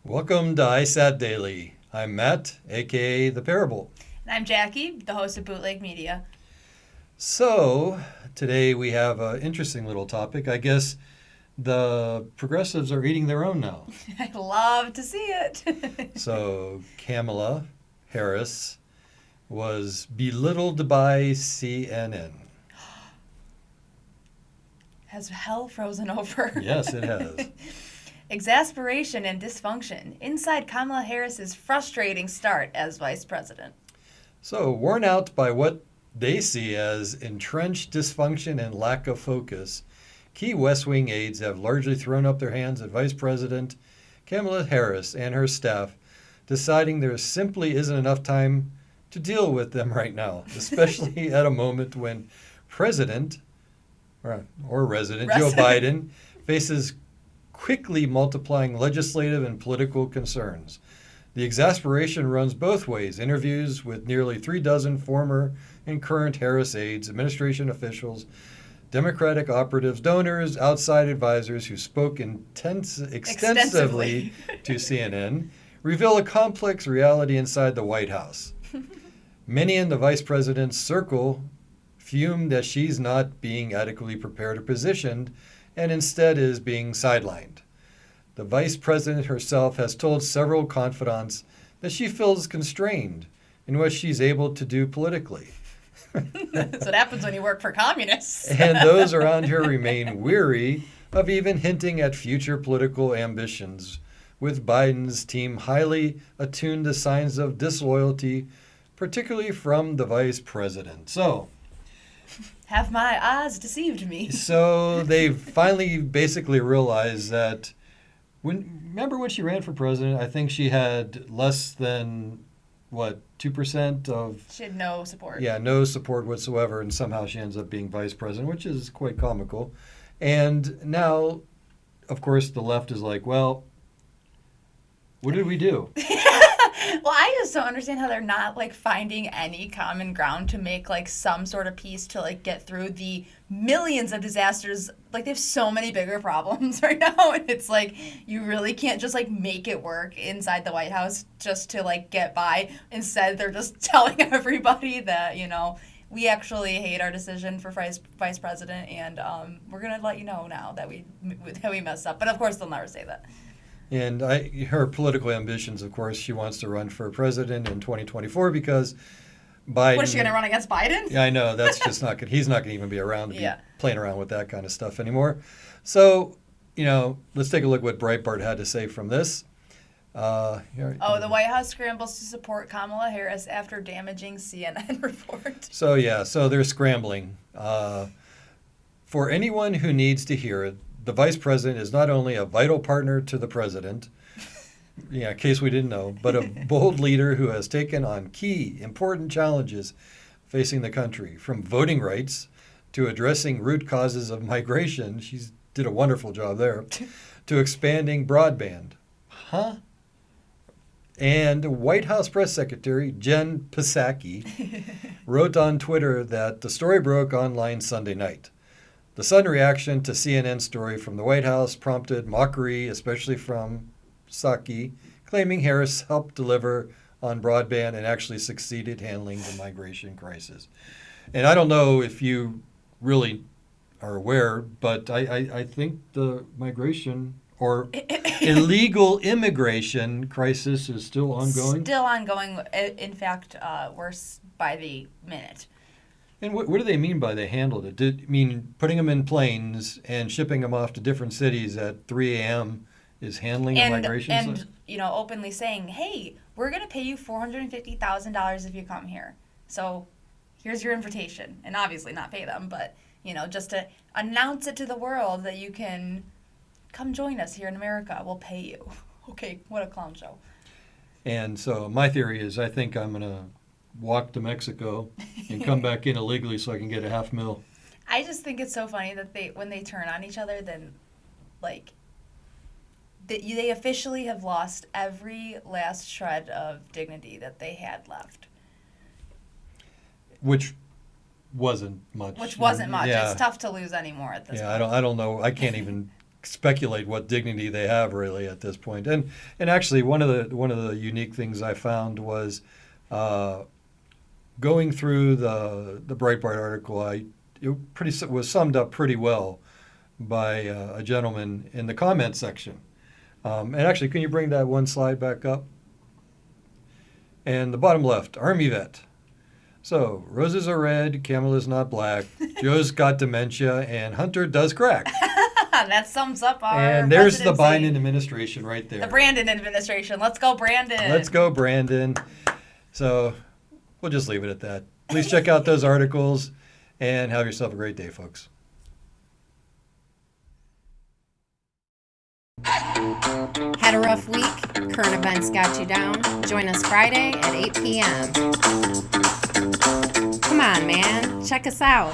Welcome to ISAT Daily. I'm Matt, aka The Parable. And I'm Jackie, the host of Bootleg Media. So, today we have an interesting little topic. I guess the progressives are eating their own now. I love to see it. So, Kamala Harris was belittled by CNN. Has hell frozen over? Yes, it has. Exasperation and dysfunction inside Kamala Harris's frustrating start as vice president. So, worn out by what they see as entrenched dysfunction and lack of focus, key West Wing aides have largely thrown up their hands at Vice President Kamala Harris and her staff, deciding there simply isn't enough time to deal with them right now, especially at a moment when President or Resident Joe Biden faces quickly multiplying legislative and political concerns. The exasperation runs both ways. Interviews with nearly 36 former and current Harris aides, administration officials, Democratic operatives, donors, outside advisors who spoke extensively to CNN reveal a complex reality inside the White House. Many in the vice president's circle fume that she's not being adequately prepared or positioned and instead is being sidelined. The vice president herself has told several confidants that she feels constrained in what she's able to do politically. That's what happens when you work for communists. And those around her remain weary of even hinting at future political ambitions, with Biden's team highly attuned to signs of disloyalty, particularly from the vice president. So, have my eyes deceived me? So they've finally basically realized that remember when she ran for president, I think she had less than 2% of... She had no support. Yeah, no support whatsoever, and somehow she ends up being vice president, which is quite comical. And now, of course, the left is like, well, what did we do? Well, I just don't understand how they're not finding any common ground to make some sort of peace to get through the millions of disasters. They have so many bigger problems right now, and it's you really can't just make it work inside the White House just to get by. Instead, they're just telling everybody that we actually hate our decision for vice president, and we're gonna let you know now that we messed up. But of course, they'll never say that. And her political ambitions, of course, she wants to run for president in 2024 because Biden... What, is she going to run against Biden? Yeah, I know. That's just not good. He's not going to even be around to be playing around with that kind of stuff anymore. So, let's take a look what Breitbart had to say from this. The White House scrambles to support Kamala Harris after damaging CNN report. So they're scrambling. For anyone who needs to hear it, the vice president is not only a vital partner to the president, in case we didn't know, but a bold leader who has taken on key, important challenges facing the country, from voting rights to addressing root causes of migration. She did a wonderful job there, to expanding broadband. And White House Press Secretary Jen Psaki wrote on Twitter that the story broke online Sunday night. The sudden reaction to CNN's story from the White House prompted mockery, especially from Psaki, claiming Harris helped deliver on broadband and actually succeeded handling the migration crisis. And I don't know if you really are aware, but I think the migration or illegal immigration crisis is still ongoing. Still ongoing. In fact, worse by the minute. And what do they mean by they handled it? Did it mean putting them in planes and shipping them off to different cities at 3 a.m. is handling a migration? And openly saying, hey, we're going to pay you $450,000 if you come here. So here's your invitation. And obviously not pay them, but, just to announce it to the world that you can come join us here in America. We'll pay you. Okay, what a clown show. And so my theory is I think I'm going to walk to Mexico and come back in illegally so I can get $500,000. I just think it's so funny that when they turn on each other, then they officially have lost every last shred of dignity that they had left. Which wasn't much. Yeah. It's tough to lose anymore at this point. I don't know. I can't even speculate what dignity they have really at this point. And actually, one of the unique things I found was going through the Breitbart article. It was summed up pretty well by a gentleman in the comment section. And actually, can you bring that one slide back up? And the bottom left, Army vet. So, roses are red, Kamala's not black, Joe's got dementia, and Hunter does crack. That sums up our And there's the presidency. Biden administration right there. The Brandon administration. Let's go, Brandon. Let's go, Brandon. So, we'll just leave it at that. Please check out those articles and have yourself a great day, folks. Had a rough week? Current events got you down? Join us Friday at 8 p.m. Come on, man. Check us out.